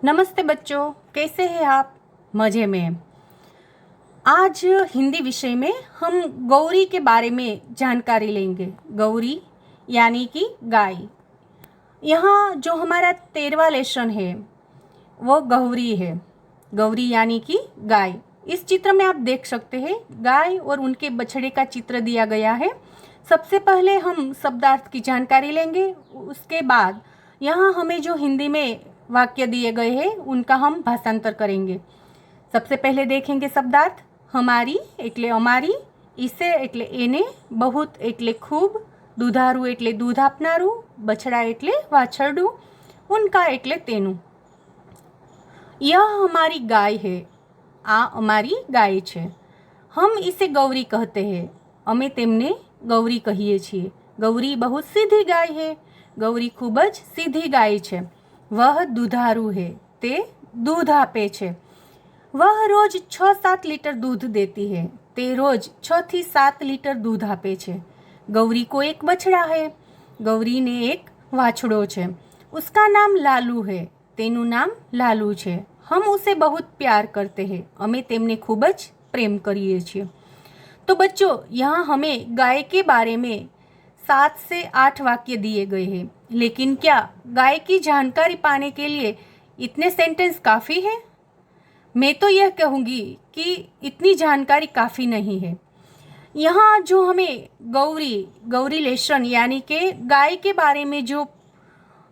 नमस्ते बच्चों, कैसे हैं आप? मज़े में। आज हिंदी विषय में हम गौरी के बारे में जानकारी लेंगे। गौरी यानी कि गाय। यहाँ जो हमारा 13वां लेसन है वो गौरी है। गौरी यानी कि गाय। इस चित्र में आप देख सकते हैं गाय और उनके बछड़े का चित्र दिया गया है। सबसे पहले हम शब्दार्थ की जानकारी लेंगे, उसके बाद यहाँ हमें जो हिंदी में वाक्य दिए गए हैं उनका हम भाषांतर करेंगे। सबसे पहले देखेंगे शब्दार्थ। हमारी એટલે અમારી, ઈસે એટલે એને, बहुत એટલે खूब, દુધારું એટલે दूध આપનારું, બછડા એટલે વાછરડું, उनका એટલે તેનું। यह हमारी गाय है, आ અમારી ગાય છે। हम इसे गौरी कहते हैं, અમે તેમને ગૌરી કહીએ છીએ। ગૌરી बहुत सीधी गाय है, गौरी खूब જ सीधी गाय છે। वह दुधारू है, તે दूध આપે છે। वह रोज 6-7 लीटर दूध देती है, તે रोज 6 થી 7 लीटर दूध આપે છે। गौरी को एक बछड़ा है, गौरी ने एक वाछड़ो છે। उसका नाम लालू है, તેનું नाम लालू છે। हम उसे बहुत प्यार करते हैं, અમે તેમને ખૂબ જ પ્રેમ કરીએ છીએ। तो बच्चों, यहाँ हमें गाय के बारे में 7 से 8 वाक्य दिए गए हैं, लेकिन क्या गाय की जानकारी पाने के लिए इतने सेंटेंस काफ़ी है? मैं तो यह कहूँगी कि इतनी जानकारी काफ़ी नहीं है। यहाँ जो हमें गौरी लेसन यानी कि गाय के बारे में जो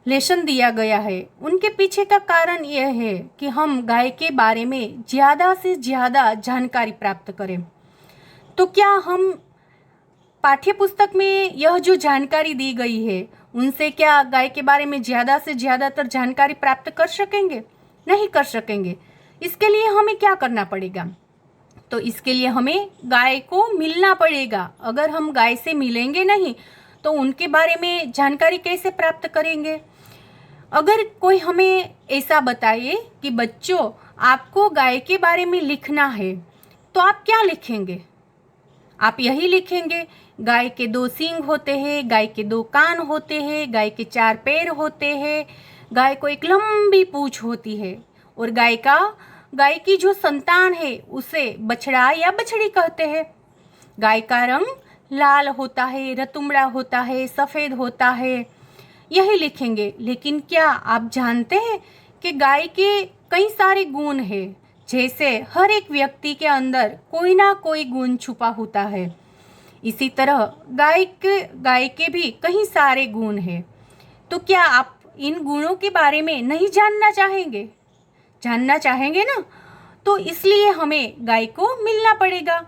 लेसन दिया गया है, उनके पीछे का कारण यह है कि हम गाय के बारे में ज़्यादा से ज़्यादा जानकारी प्राप्त करें। तो क्या हम पाठ्य पुस्तक में यह जो जानकारी दी गई है उनसे क्या गाय के बारे में ज़्यादा से ज़्यादातर जानकारी प्राप्त कर सकेंगे? नहीं कर सकेंगे। इसके लिए हमें क्या करना पड़ेगा? तो इसके लिए हमें गाय को मिलना पड़ेगा। अगर हम गाय से मिलेंगे नहीं तो उनके बारे में जानकारी कैसे प्राप्त करेंगे? अगर कोई हमें ऐसा बताए कि बच्चों आपको गाय के बारे में लिखना है, तो आप क्या लिखेंगे? आप यही लिखेंगे, गाय के 2 सींग होते हैं, गाय के 2 कान होते हैं, गाय के 4 पैर होते हैं, गाय को एक लंबी पूंछ होती है, और गाय की जो संतान है उसे बछड़ा या बछड़ी कहते हैं। गाय का रंग लाल होता है, रतुमड़ा होता है, सफ़ेद होता है, यही लिखेंगे। लेकिन क्या आप जानते हैं कि गाय के कई सारे गुण हैं? जैसे हर एक व्यक्ति के अंदर कोई ना कोई गुण छुपा होता है, इसी तरह गाय के भी कई सारे गुण हैं। तो क्या आप इन गुणों के बारे में नहीं जानना चाहेंगे? जानना चाहेंगे ना? तो इसलिए हमें गाय को मिलना पड़ेगा।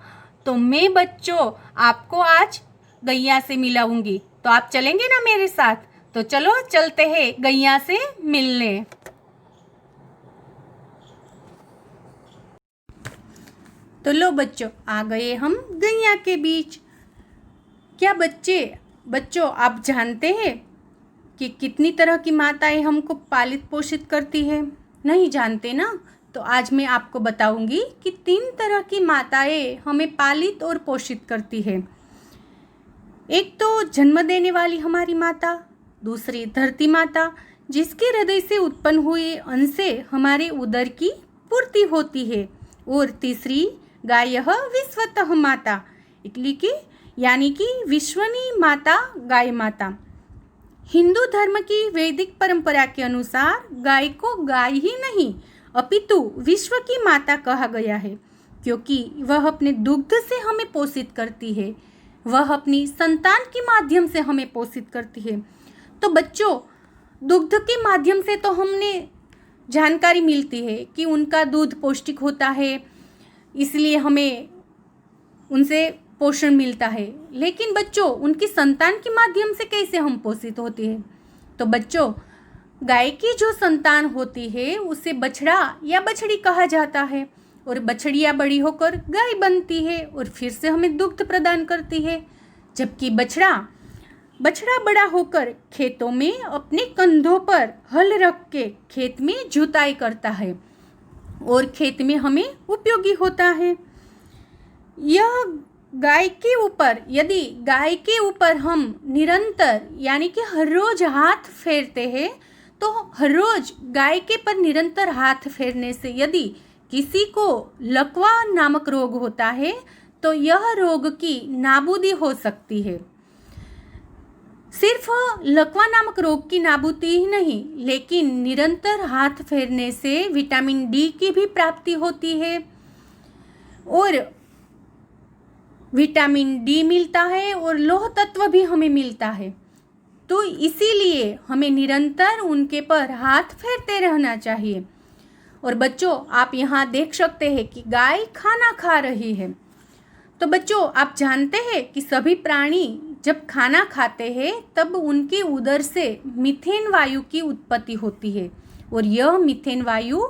तो मैं बच्चों आपको आज गैया से मिलाऊंगी, तो आप चलेंगे ना मेरे साथ? तो चलो चलते हैं गैया से मिलने। तो लो बच्चों, आ गए हम गैया के बीच। क्या बच्चों आप जानते हैं कि कितनी तरह की माताएं हमको पालित पोषित करती है? नहीं जानते ना? तो आज मैं आपको बताऊंगी कि 3 तरह की माताएं हमें पालित और पोषित करती है। एक तो जन्म देने वाली हमारी माता, दूसरी धरती माता जिसके हृदय से उत्पन्न हुए अन्न से हमारे उदर की पूर्ति होती है, और तीसरी गाय विश्वतः माता यानी कि विश्वनी माता गाय माता। हिंदू धर्म की वैदिक परंपरा के अनुसार गाय को गाय ही नहीं अपितु विश्व की माता कहा गया है, क्योंकि वह अपने दुग्ध से हमें पोषित करती है, वह अपनी संतान के माध्यम से हमें पोषित करती है। तो बच्चों, दुग्ध के माध्यम से तो हमने जानकारी मिलती है कि उनका दूध पौष्टिक होता है, इसलिए हमें उनसे पोषण मिलता है। लेकिन बच्चों, उनकी संतान के माध्यम से कैसे हम पोषित होते हैं? तो बच्चों, गाय की जो संतान होती है उसे बछड़ा या बछड़ी कहा जाता है, और बछड़िया बड़ी होकर गाय बनती है और फिर से हमें दुग्ध प्रदान करती है। जबकि बछड़ा बड़ा होकर खेतों में अपने कंधों पर हल रख के खेत में जुताई करता है और खेत में हमें उपयोगी होता है। यदि गाय के ऊपर हम निरंतर यानी कि हर रोज हाथ फेरते हैं तो हर रोज गाय के पर निरंतर हाथ फेरने से यदि किसी को लकवा नामक रोग होता है तो यह रोग की नाबूदी हो सकती है। सिर्फ लकवा नामक रोग की नाबूदी ही नहीं, लेकिन निरंतर हाथ फेरने से विटामिन डी की भी प्राप्ति होती है और विटामिन डी मिलता है और लौह तत्व भी हमें मिलता है। तो इसीलिए हमें निरंतर उनके पर हाथ फेरते रहना चाहिए। और बच्चों, आप यहाँ देख सकते हैं कि गाय खाना खा रही है। तो बच्चों, आप जानते हैं कि सभी प्राणी जब खाना खाते हैं तब उनके उदर से मीथेन वायु की उत्पत्ति होती है और यह मीथेन वायु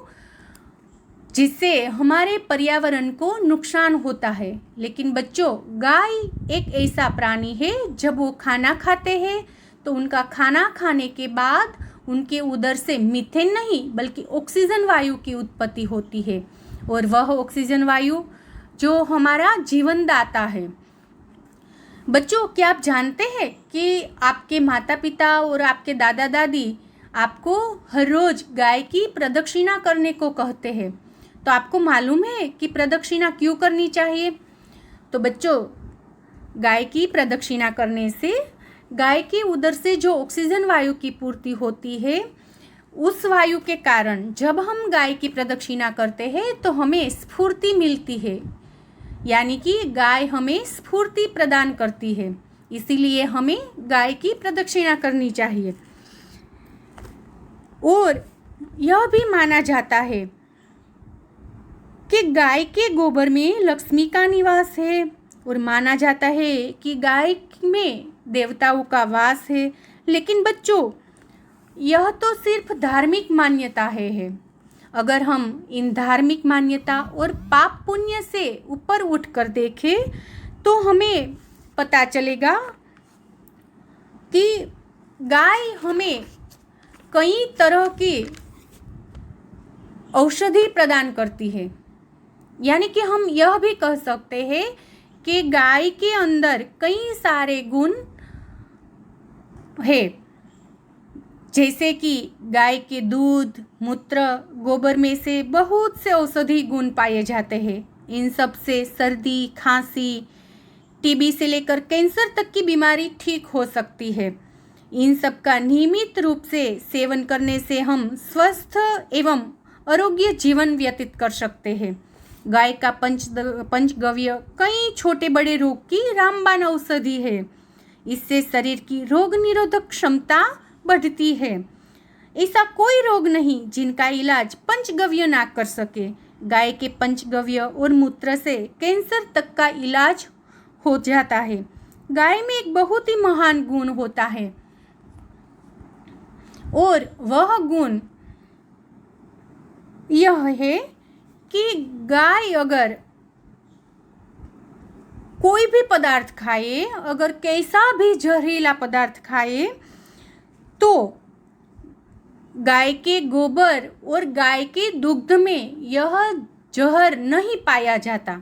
जिससे हमारे पर्यावरण को नुकसान होता है। लेकिन बच्चों, गाय एक ऐसा प्राणी है जब वो खाना खाते हैं तो उनका खाना खाने के बाद उनके उदर से मीथेन नहीं बल्कि ऑक्सीजन वायु की उत्पत्ति होती है और वह ऑक्सीजन वायु जो हमारा जीवनदाता है। बच्चों, क्या आप जानते हैं कि आपके माता पिता और आपके दादा दादी आपको हर रोज गाय की प्रदक्षिणा करने को कहते हैं। तो आपको मालूम है कि प्रदक्षिणा क्यों करनी चाहिए? तो बच्चों, गाय की प्रदक्षिणा करने से गाय के उदर से जो ऑक्सीजन वायु की पूर्ति होती है, उस वायु के कारण जब हम गाय की प्रदक्षिणा करते हैं तो हमें स्फूर्ति मिलती है, यानी कि गाय हमें स्फूर्ति प्रदान करती है। इसीलिए हमें गाय की प्रदक्षिणा करनी चाहिए। और यह भी माना जाता है कि गाय के गोबर में लक्ष्मी का निवास है और माना जाता है कि गाय में देवताओं का वास है। लेकिन बच्चों, यह तो सिर्फ धार्मिक मान्यता है। अगर हम इन धार्मिक मान्यता और पाप पुण्य से ऊपर उठकर देखें तो हमें पता चलेगा कि गाय हमें कई तरह की औषधि प्रदान करती है। यानी कि हम यह भी कह सकते हैं कि गाय के अंदर कई सारे गुण है, जैसे कि गाय के दूध, मूत्र, गोबर में से बहुत से औषधि गुण पाए जाते हैं। इन सब से सर्दी, खांसी, टीबी से लेकर कैंसर तक की बीमारी ठीक हो सकती है। इन सब का नियमित रूप से सेवन करने से हम स्वस्थ एवं आरोग्य जीवन व्यतीत कर सकते हैं। गाय का पंचगव्य कई छोटे बड़े रोग की रामबाण औषधि है। इससे शरीर की रोग निरोधक क्षमता बढ़ती है। ऐसा कोई रोग नहीं जिनका इलाज पंचगव्य ना कर सके। गाय के पंचगव्य और मूत्र से कैंसर तक का इलाज हो जाता है। गाय में एक बहुत ही महान गुण होता है और वह गुण यह है कि गाय अगर कोई भी पदार्थ खाए, अगर कैसा भी जहरीला पदार्थ खाए, तो गाय के गोबर और गाय के दुग्ध में यह जहर नहीं पाया जाता।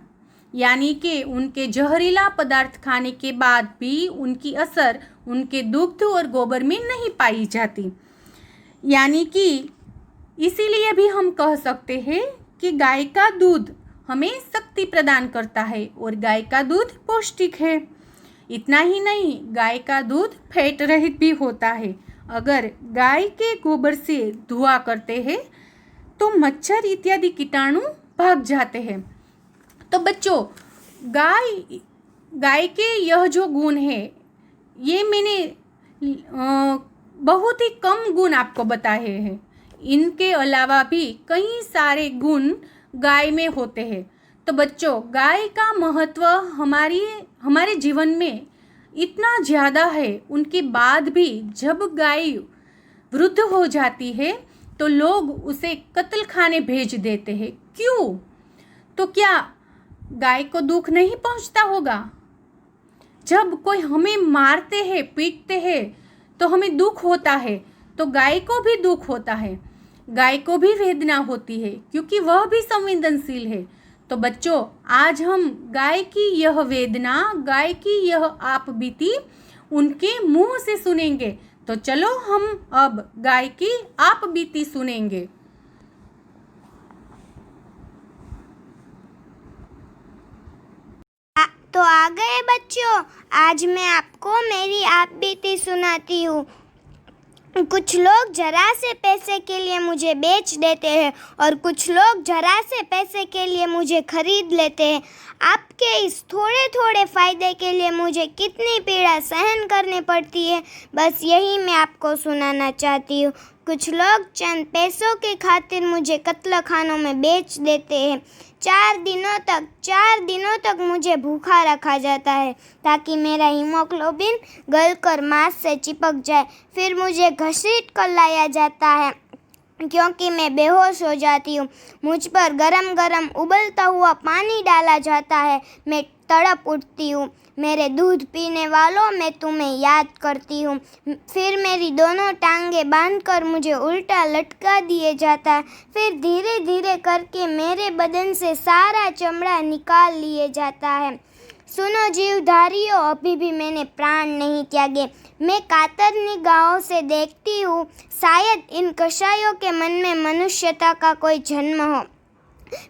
यानी कि उनके जहरीला पदार्थ खाने के बाद भी उनकी असर उनके दुग्ध और गोबर में नहीं पाई जाती। यानी कि इसीलिए भी हम कह सकते हैं कि गाय का दूध हमें शक्ति प्रदान करता है और गाय का दूध पौष्टिक है। इतना ही नहीं, गाय का दूध फैट रहित भी होता है। अगर गाय के गोबर से धुआं करते हैं तो मच्छर इत्यादि कीटाणु भाग जाते हैं। तो बच्चों, गाय के यह जो गुण है, ये मैंने बहुत ही कम गुण आपको बताए हैं। इनके अलावा भी कई सारे गुण गाय में होते हैं। तो बच्चों, गाय का महत्व हमारे जीवन में इतना ज़्यादा है, उनके बाद भी जब गाय वृद्ध हो जाती है तो लोग उसे कत्ल खाने भेज देते हैं। क्यों? तो क्या गाय को दुख नहीं पहुंचता होगा? जब कोई हमें मारते हैं, पीटते हैं तो हमें दुख होता है, तो गाय को भी दुख होता है, गाय को भी वेदना होती है, क्योंकि वह भी संवेदनशील है। तो बच्चों, आज हम गाय की यह वेदना, गाय की यह आप बीती उनके मुंह से सुनेंगे तो चलो हम अब गाय की आप बीती सुनेंगे। तो आ गए बच्चों, आज मैं आपको मेरी आप बीती सुनाती हूँ। कुछ लोग जरा से पैसे के लिए मुझे बेच देते हैं और कुछ लोग जरा से पैसे के लिए मुझे खरीद लेते हैं। आपके इस थोड़े थोड़े फ़ायदे के लिए मुझे कितनी पीड़ा सहन करनी पड़ती है, बस यही मैं आपको सुनाना चाहती हूँ। कुछ लोग चंद पैसों की खातिर मुझे कत्लखानों में बेच देते हैं। 4 दिनों तक मुझे भूखा रखा जाता है ताकि मेरा हीमोग्लोबिन गलकर मांस से चिपक जाए। फिर मुझे घसीट कर लाया जाता है क्योंकि मैं बेहोश हो जाती हूँ। मुझ पर गरम गरम उबलता हुआ पानी डाला जाता है। मैं तड़प उठती हूँ। मेरे दूध पीने वालों, मैं तुम्हें याद करती हूँ। फिर मेरी दोनों टांगें बांधकर मुझे उल्टा लटका दिए जाता है। फिर धीरे धीरे करके मेरे बदन से सारा चमड़ा निकाल लिए जाता है। सुनो जीवधारियों, अभी भी मैंने प्राण नहीं त्यागे। मैं कातर निगाहों से देखती हूँ। शायद इन कसाइयों के मन में मनुष्यता का कोई जन्म हो।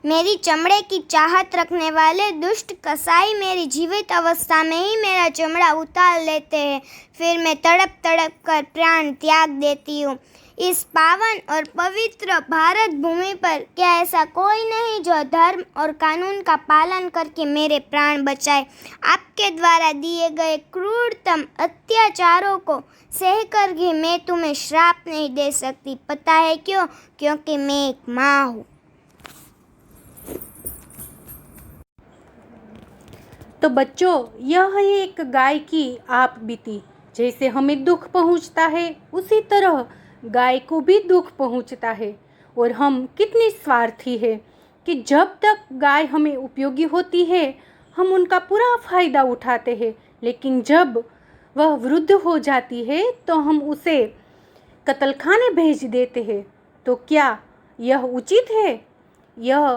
मेरी चमड़े की चाहत रखने वाले दुष्ट कसाई मेरी जीवित अवस्था में ही मेरा चमड़ा उतार लेते हैं। फिर मैं तड़प तड़प कर प्राण त्याग देती हूँ। इस पावन और पवित्र भारत भूमि पर क्या ऐसा कोई नहीं जो धर्म और कानून का पालन करके मेरे प्राण बचाए? आपके द्वारा दिए गए क्रूरतम अत्याचारों को सहकर भी मैं तुम्हें श्राप नहीं दे सकती। पता है क्यों? क्योंकि मैं एक माँ हूँ। तो बच्चों, यह है एक गाय की आप बीती। जैसे हमें दुख पहुंचता है उसी तरह गाय को भी दुख पहुंचता है। और हम कितने स्वार्थी हैं कि जब तक गाय हमें उपयोगी होती है हम उनका पूरा फ़ायदा उठाते हैं, लेकिन जब वह वृद्ध हो जाती है तो हम उसे कत्लखाने भेज देते हैं। तो क्या यह उचित है? यह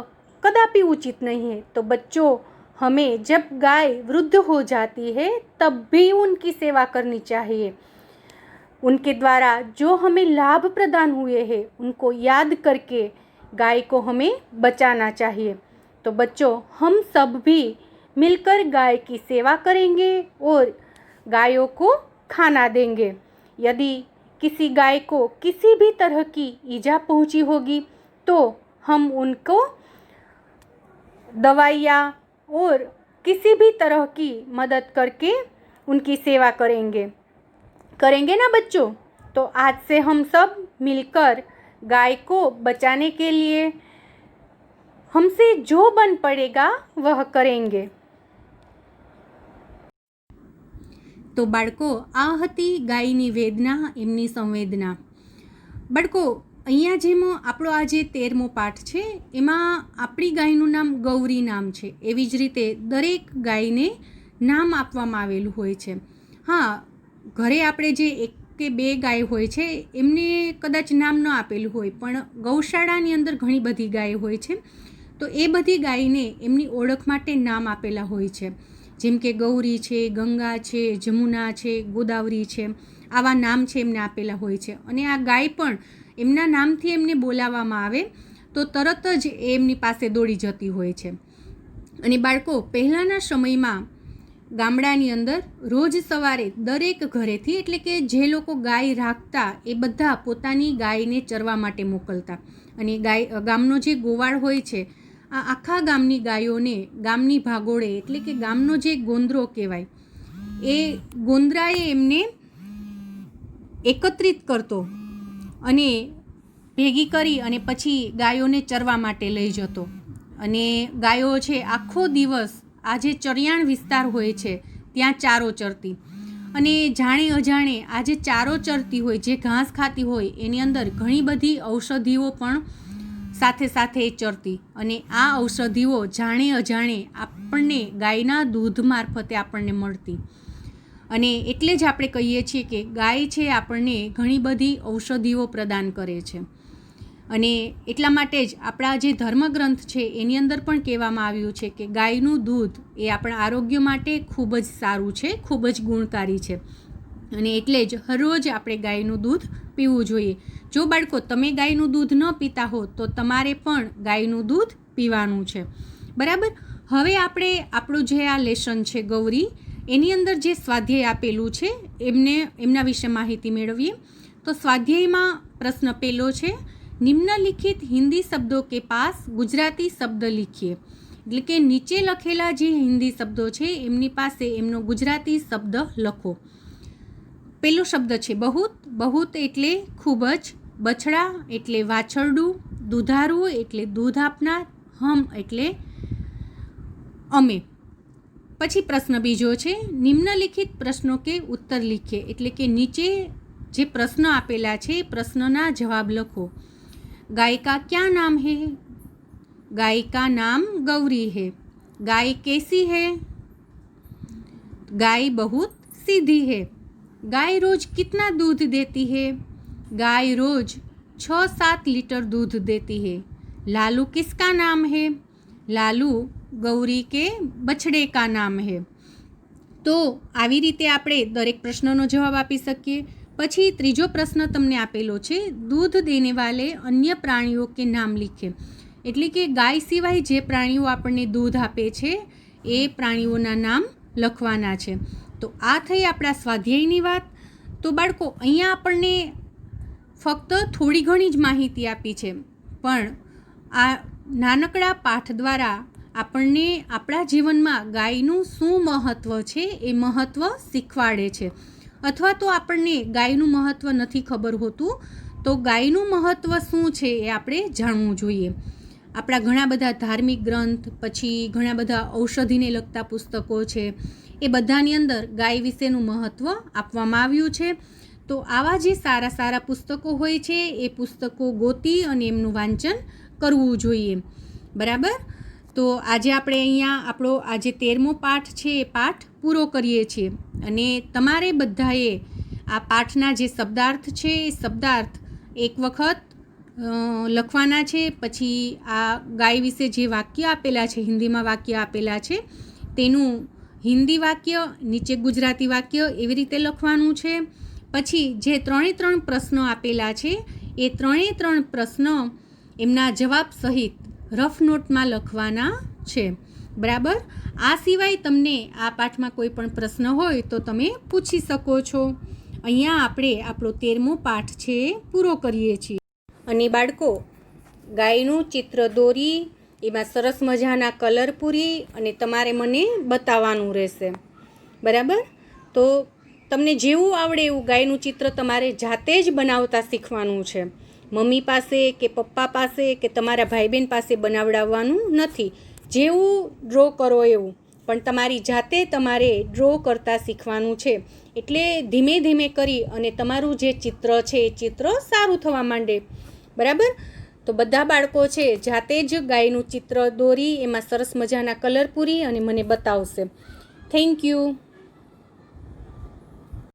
कदापि उचित नहीं है। तो बच्चों, हमें जब गाय वृद्ध हो जाती है तब भी उनकी सेवा करनी चाहिए। उनके द्वारा जो हमें लाभ प्रदान हुए हैं उनको याद करके गाय को हमें बचाना चाहिए। तो बच्चों, हम सब भी मिलकर गाय की सेवा करेंगे और गायों को खाना देंगे। यदि किसी गाय को किसी भी तरह की ईजा पहुंची होगी तो हम उनको दवाइयाँ और किसी भी तरह की मदद करके उनकी सेवा करेंगे ना बच्चों? तो आज से हम सब मिलकर गाय को बचाने के लिए हमसे जो बन पड़ेगा वह करेंगे। तो बाળકો, આ હતી ગાયની વેદના, એમની સંવેદના। બાળકો, અહીંયા જેમ આપણો આ જે 13મો પાઠ છે એમાં આપણી ગાયનું નામ ગૌરી નામ છે। એવી જ રીતે દરેક ગાયને નામ આપવામાં આવેલું હોય છે। હા, ઘરે આપણે જે એક કે બે ગાય હોય છે એમને કદાચ નામ ન આપેલું હોય, પણ ગૌશાળાની અંદર ઘણી બધી ગાય હોય છે તો એ બધી ગાયને એમની ઓળખ માટે નામ આપેલા હોય છે। જેમ કે ગૌરી છે, ગંગા છે, જમુના છે, ગોદાવરી છે, આવા નામ છે એમને આપેલા હોય છે। અને આ ગાય પણ એમના નામથી એમને બોલાવવામાં આવે તો તરત જ એ એમની પાસે દોડી જતી હોય છે। અને બાળકો, પહેલાંના સમયમાં ગામડાની અંદર રોજ સવારે દરેક ઘરેથી, એટલે કે જે લોકો ગાય રાખતા એ બધા પોતાની ગાયને ચરવા માટે મોકલતા। અને ગામનો જે ગોવાળ હોય છે આ આખા ગામની ગાયોને ગામની ભાગોળે, એટલે કે ગામનો જે ગોંદરો કહેવાય, એ ગોંદરાએ એમને એકત્રિત કરતો અને ભેગી કરી અને પછી ગાયોને ચરવા માટે લઈ જતો। અને ગાયો છે આખો દિવસ આ જે ચરિયાણ વિસ્તાર હોય છે ત્યાં ચારો ચરતી। અને જાણે અજાણે આ જે ચારો ચરતી હોય, જે ઘાસ ખાતી હોય, એની અંદર ઘણી બધી ઔષધિઓ પણ સાથે સાથે ચરતી। અને આ ઔષધિઓ જાણે અજાણે આપણને ગાયના દૂધ મારફતે આપણને મળતી। અને એટલે જ આપણે કહીએ છીએ કે ગાય છે આપણને ઘણી બધી ઔષધિઓ પ્રદાન કરે છે। અને એટલા માટે જ આપણા જે ધર્મગ્રંથ છે એની અંદર પણ કહેવામાં આવ્યું છે કે ગાયનું દૂધ એ આપણા આરોગ્ય માટે ખૂબ જ સારું છે, ખૂબ જ ગુણકારી છે। અને એટલે જ હરરોજ આપણે ગાયનું દૂધ પીવું જોઈએ. જો બાળકો તમે ગાયનું દૂધ ન પીતા હો તો તમારે પણ ગાયનું દૂધ પીવાનું છે. બરાબર. હવે આપણે આપણું જે આ લેસન છે ગૌરી, એની અંદર જે સ્વાધ્યાય આપેલું છે એમના વિશે માહિતી મેળવીએ. તો સ્વાધ્યાયમાં પ્રશ્ન પહેલો છે, નિમ્નલિખિત હિન્દી શબ્દો કે પાસ ગુજરાતી શબ્દ લીખીએ. એટલે કે નીચે લખેલા જે હિન્દી શબ્દો છે એમની પાસે એમનો ગુજરાતી શબ્દ લખો. પહેલો શબ્દ છે બહુત. બહુત એટલે ખૂબ જ, બછડા એટલે વાછરડું, દુધારું એટલે દૂધ આપનાર, હમ એટલે અમે. પછી પ્રશ્ન બીજો છે, નિમ્નલિખિત પ્રશ્નો કે ઉત્તર લીખીએ. એટલે કે નીચે જે પ્રશ્ન આપેલા છે પ્રશ્નના જવાબ લખો. गाय का क्या नाम है? गाय का नाम गौरी है. गाय कैसी है? गाय बहुत सीधी है. गाय रोज कितना दूध देती है? गाय रोज 6-7 लीटर दूध देती है. लालू किसका नाम है? लालू गौरी के बछड़े का नाम है. તો આવી રીતે આપણે દરેક પ્રશ્નનો જવાબ આપી શકીએ. પછી ત્રીજો પ્રશ્ન તમને આપેલો છે, દૂધ દેને વાલે અન્ય પ્રાણીઓ કે નામ લીખે. એટલે કે ગાય સિવાય જે પ્રાણીઓ આપણને દૂધ આપે છે એ પ્રાણીઓના નામ લખવાના છે. તો આ થઈ આપણા સ્વાધ્યાયની વાત. તો બાળકો અહીંયા આપણને ફક્ત થોડી ઘણી જ માહિતી આપી છે, પણ આ નાનકડા પાઠ દ્વારા આપણને આપણા જીવનમાં ગાયનું શું મહત્ત્વ છે એ મહત્ત્વ શીખવાડે છે. અથવા તો આપણને ગાયનું મહત્ત્વ નથી ખબર હોતું, તો ગાયનું મહત્ત્વ શું છે એ આપણે જાણવું જોઈએ. આપણા ઘણા બધા ધાર્મિક ગ્રંથ, પછી ઘણા બધા ઔષધિને લગતા પુસ્તકો છે, એ બધાની અંદર ગાય વિશેનું મહત્ત્વ આપવામાં આવ્યું છે. તો આવા જે સારા સારા પુસ્તકો હોય છે એ પુસ્તકો ગોતી અને એમનું વાંચન કરવું જોઈએ. બરાબર. તો આજે આપણે અહીંયા આપણો આજે 13મો પાઠ છે એ પાઠ પૂરો કરીએ છીએ. અને તમારે બધાએ આ પાઠના જે શબ્દાર્થ છે એ શબ્દાર્થ એક વખત લખવાના છે. પછી આ ગાય વિશે જે વાક્ય આપેલા છે, હિન્દીમાં વાક્ય આપેલા છે, તેનું હિન્દી વાક્ય, નીચે ગુજરાતી વાક્ય એવી રીતે લખવાનું છે. પછી જે 3 પ્રશ્નો આપેલા છે એ 3 પ્રશ્ન એમના જવાબ સહિત રફ નોટમાં લખવાના છે. બરાબર. આ સિવાય તમને આ પાઠમાં કોઈ પણ પ્રશ્ન હોય તો તમે પૂછી શકો છો. અહીંયા આપણે આપણો 13મો પાઠ છે એ પૂરો કરીએ છીએ. અને બાળકો ગાયનું ચિત્ર દોરી એમાં સરસ મજાના કલર પૂરી અને તમારે મને બતાવવાનું રહેશે. બરાબર. તો તમને જેવું આવડે એવું ગાયનું ચિત્ર તમારે જાતે જ બનાવતા શીખવાનું છે. મમ્મી પાસે કે પપ્પા પાસે કે તમારા ભાઈ બહેન પાસે બનાવડાવવાનું નથી. જેવું ડ્રો કરો એવું, પણ તમારી જાતે તમારે ડ્રો કરતાં શીખવાનું છે. એટલે ધીમે ધીમે કરી અને તમારું જે ચિત્ર છે એ ચિત્ર સારું થવા માંડે. બરાબર. તો બધા બાળકો છે જાતે જ ગાયનું ચિત્ર દોરી એમાં સરસ મજાના કલર પૂરી અને મને બતાવશે. Thank you.